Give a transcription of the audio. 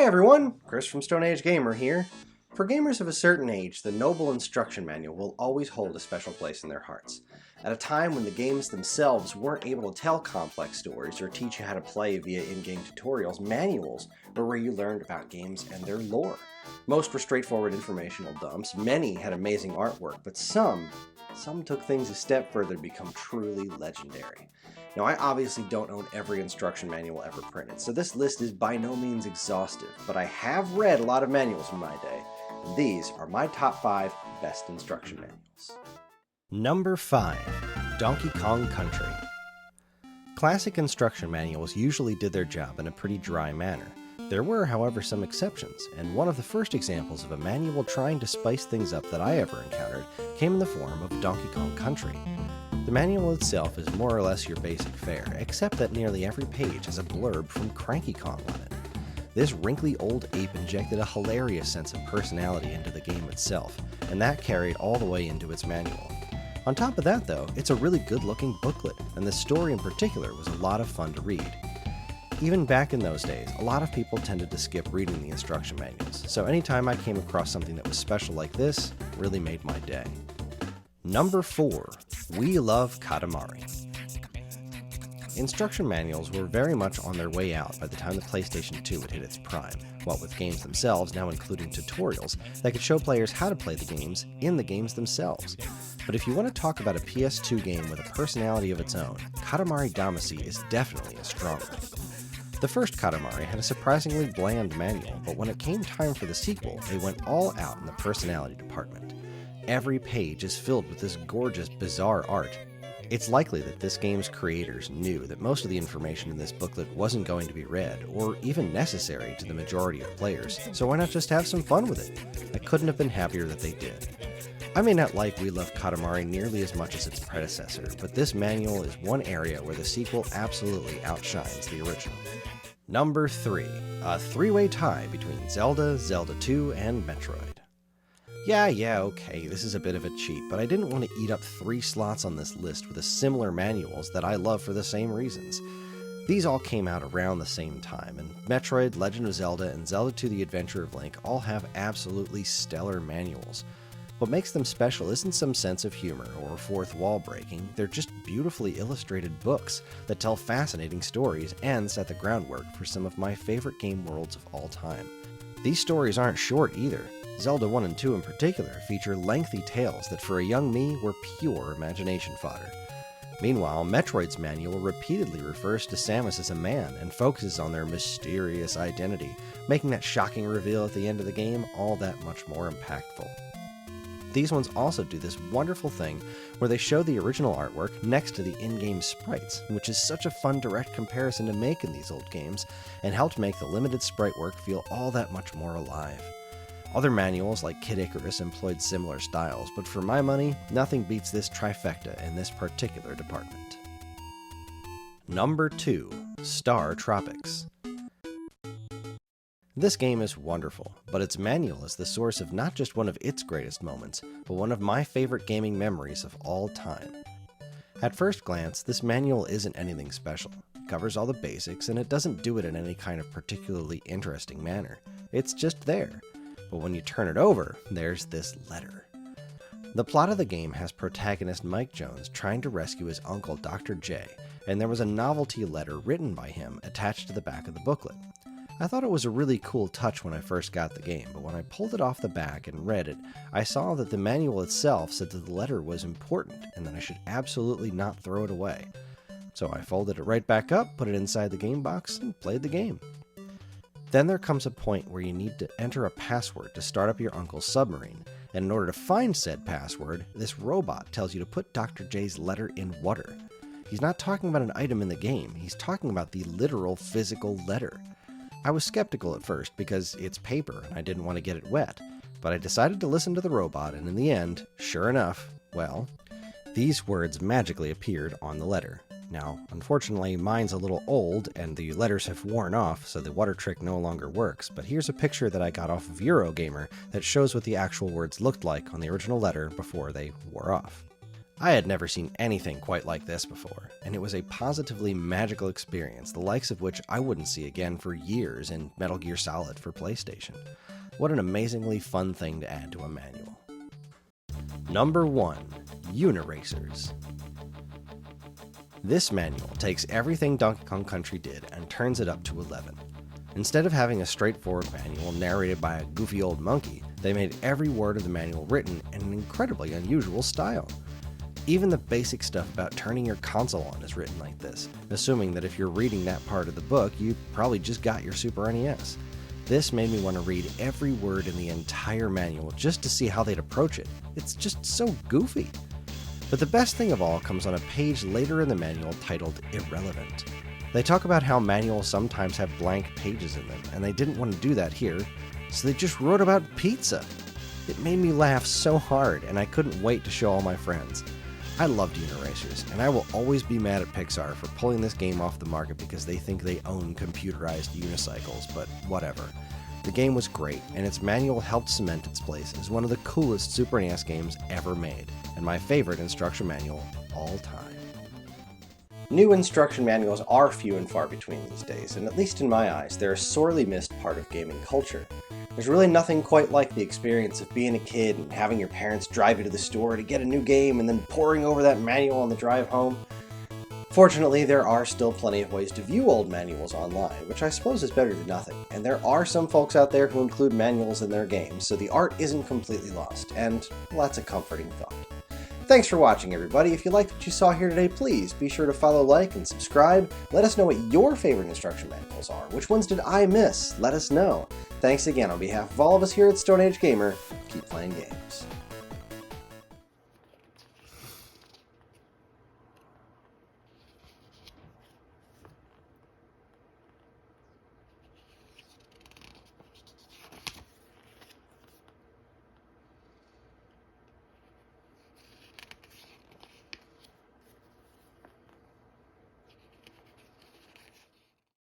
everyone, Chris from Stone Age Gamer here. For gamers of a certain age, the noble instruction manual will always hold a special place in their hearts. At a time when the games themselves weren't able to tell complex stories or teach you how to play via in-game tutorials, manuals were where you learned about games and their lore. Most were straightforward informational dumps, many had amazing artwork, but some took things a step further to become truly legendary. Now, I obviously don't own every instruction manual ever printed, so this list is by no means exhaustive, but I have read a lot of manuals in my day, and these are my top 5 best instruction manuals. Number 5. Donkey Kong Country. Classic instruction manuals usually did their job in a pretty dry manner. There were, however, some exceptions, and one of the first examples of a manual trying to spice things up that I ever encountered came in the form of Donkey Kong Country. The manual itself is more or less your basic fare, except that nearly every page has a blurb from Cranky Kong on it. This wrinkly old ape injected a hilarious sense of personality into the game itself, and that carried all the way into its manual. On top of that, though, it's a really good-looking booklet, and the story in particular was a lot of fun to read. Even back in those days, a lot of people tended to skip reading the instruction manuals, so anytime I came across something that was special like this, it really made my day. Number 4. We Love Katamari. Instruction manuals were very much on their way out by the time the PlayStation 2 had hit its prime, what with games themselves now including tutorials that could show players how to play the games in the games themselves. But if you want to talk about a PS2 game with a personality of its own, Katamari Damacy is definitely a strong one. The first Katamari had a surprisingly bland manual, but when it came time for the sequel, they went all out in the personality department. Every page is filled with this gorgeous, bizarre art. It's likely that this game's creators knew that most of the information in this booklet wasn't going to be read, or even necessary to the majority of players, so why not just have some fun with it? I couldn't have been happier that they did. I may not like We Love Katamari nearly as much as its predecessor, but this manual is one area where the sequel absolutely outshines the original. Number 3. A three-way tie between Zelda, Zelda 2, and Metroid. Yeah, okay, this is a bit of a cheat, but I didn't want to eat up 3 slots on this list with the similar manuals that I love for the same reasons. These all came out around the same time, and Metroid, Legend of Zelda, and Zelda 2 The Adventure of Link all have absolutely stellar manuals. What makes them special isn't some sense of humor or fourth wall breaking, they're just beautifully illustrated books that tell fascinating stories and set the groundwork for some of my favorite game worlds of all time. These stories aren't short either. Zelda 1 and 2 in particular feature lengthy tales that for a young me were pure imagination fodder. Meanwhile, Metroid's manual repeatedly refers to Samus as a man and focuses on their mysterious identity, making that shocking reveal at the end of the game all that much more impactful. These ones also do this wonderful thing where they show the original artwork next to the in-game sprites, which is such a fun direct comparison to make in these old games, and helped make the limited sprite work feel all that much more alive. Other manuals like Kid Icarus employed similar styles, but for my money, nothing beats this trifecta in this particular department. Number 2. Star Tropics. This game is wonderful, but its manual is the source of not just one of its greatest moments, but one of my favorite gaming memories of all time. At first glance, this manual isn't anything special. It covers all the basics, and it doesn't do it in any kind of particularly interesting manner. It's just there. But when you turn it over, there's this letter. The plot of the game has protagonist Mike Jones trying to rescue his uncle Dr. J, and there was a novelty letter written by him attached to the back of the booklet. I thought it was a really cool touch when I first got the game, but when I pulled it off the back and read it, I saw that the manual itself said that the letter was important and that I should absolutely not throw it away. So I folded it right back up, put it inside the game box, and played the game. Then there comes a point where you need to enter a password to start up your uncle's submarine, and in order to find said password, this robot tells you to put Dr. J's letter in water. He's not talking about an item in the game, he's talking about the literal physical letter. I was skeptical at first because it's paper and I didn't want to get it wet, but I decided to listen to the robot, and in the end, sure enough, well, these words magically appeared on the letter. Now, unfortunately, mine's a little old and the letters have worn off, so the water trick no longer works, but here's a picture that I got off of Eurogamer that shows what the actual words looked like on the original letter before they wore off. I had never seen anything quite like this before, and it was a positively magical experience, the likes of which I wouldn't see again for years in Metal Gear Solid for PlayStation. What an amazingly fun thing to add to a manual. Number 1. Uniracers. This manual takes everything Donkey Kong Country did and turns it up to 11. Instead of having a straightforward manual narrated by a goofy old monkey, they made every word of the manual written in an incredibly unusual style. Even the basic stuff about turning your console on is written like this, assuming that if you're reading that part of the book, you probably just got your Super NES. This made me want to read every word in the entire manual just to see how they'd approach it. It's just so goofy. But the best thing of all comes on a page later in the manual titled Irrelevant. They talk about how manuals sometimes have blank pages in them, and they didn't want to do that here, so they just wrote about pizza. It made me laugh so hard, and I couldn't wait to show all my friends. I loved Uniracers, and I will always be mad at Pixar for pulling this game off the market because they think they own computerized unicycles, but whatever. The game was great, and its manual helped cement its place as one of the coolest Super NES games ever made, and my favorite instruction manual all time. New instruction manuals are few and far between these days, and at least in my eyes, they're a sorely missed part of gaming culture. There's really nothing quite like the experience of being a kid and having your parents drive you to the store to get a new game and then poring over that manual on the drive home. Fortunately, there are still plenty of ways to view old manuals online, which I suppose is better than nothing, and there are some folks out there who include manuals in their games, so the art isn't completely lost, and well, that's a comforting thought. Thanks for watching, everybody. If you liked what you saw here today, please be sure to follow, like, and subscribe. Let us know what your favorite instruction manuals are. Which ones did I miss? Let us know. Thanks again on behalf of all of us here at Stone Age Gamer. Keep playing games.